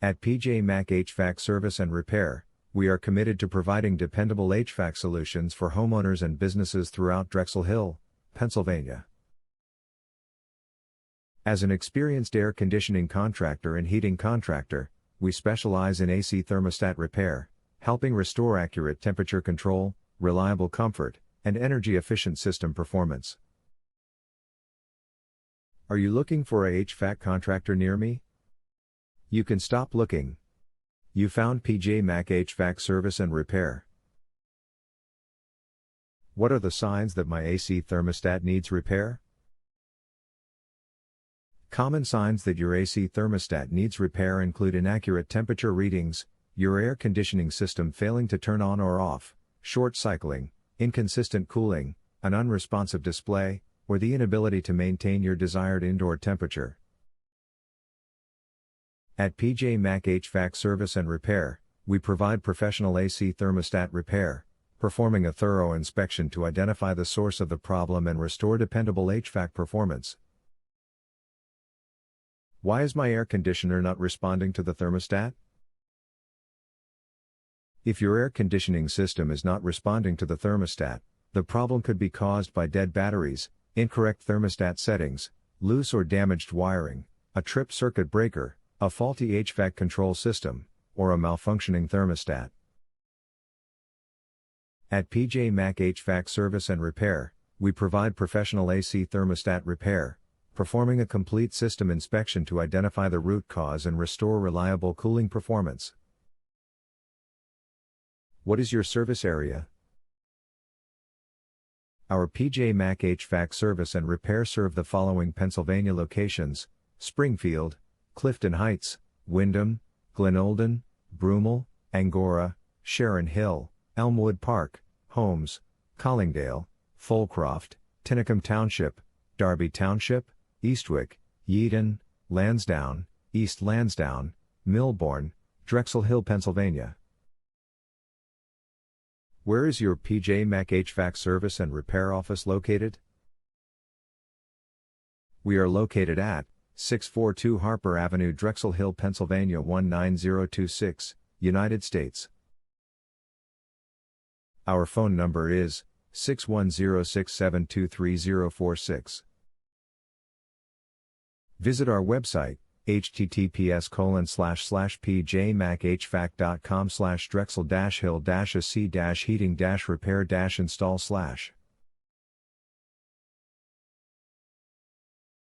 At PJ Mac HVAC Service and Repair, we are committed to providing dependable HVAC solutions for homeowners and businesses throughout Drexel Hill, Pennsylvania. As an experienced air conditioning contractor and heating contractor, we specialize in AC thermostat repair, helping restore accurate temperature control, reliable comfort, and energy-efficient system performance. Are you looking for a HVAC contractor near me? You can stop looking. You found PJ Mac HVAC Service and Repair. What are the signs that my AC thermostat needs repair? Common signs that your AC thermostat needs repair include inaccurate temperature readings, your air conditioning system failing to turn on or off, short cycling, inconsistent cooling, an unresponsive display, or the inability to maintain your desired indoor temperature. At PJ Mac HVAC Service and Repair, we provide professional AC thermostat repair, performing a thorough inspection to identify the source of the problem and restore dependable HVAC performance. Why is my air conditioner not responding to the thermostat? If your air conditioning system is not responding to the thermostat, the problem could be caused by dead batteries, incorrect thermostat settings, loose or damaged wiring, a tripped circuit breaker, a faulty HVAC control system, or a malfunctioning thermostat. At PJ Mac HVAC Service and Repair, we provide professional AC thermostat repair, performing a complete system inspection to identify the root cause and restore reliable cooling performance. What is your service area? Our PJ Mac HVAC Service and Repair serve the following Pennsylvania locations: Springfield, Clifton Heights, Wyndom, Glenolden, Broomall, Angora, Sharon Hill, Elmwood Park, Holmes, Collingdale, Folcroft, Tinicum Township, Darby Township, Eastwick, Yeadon, Lansdowne, East Lansdowne, Millbourne, Drexel Hill, Pennsylvania. Where is your PJ Mac HVAC Service and Repair office located? We are located at 642 Harper Avenue, Drexel Hill, Pennsylvania 19026, United States. Our phone number is 610-672-3046. Visit our website, https://pjmachvac.com/drexel-hill-ac-heating-repair-install/.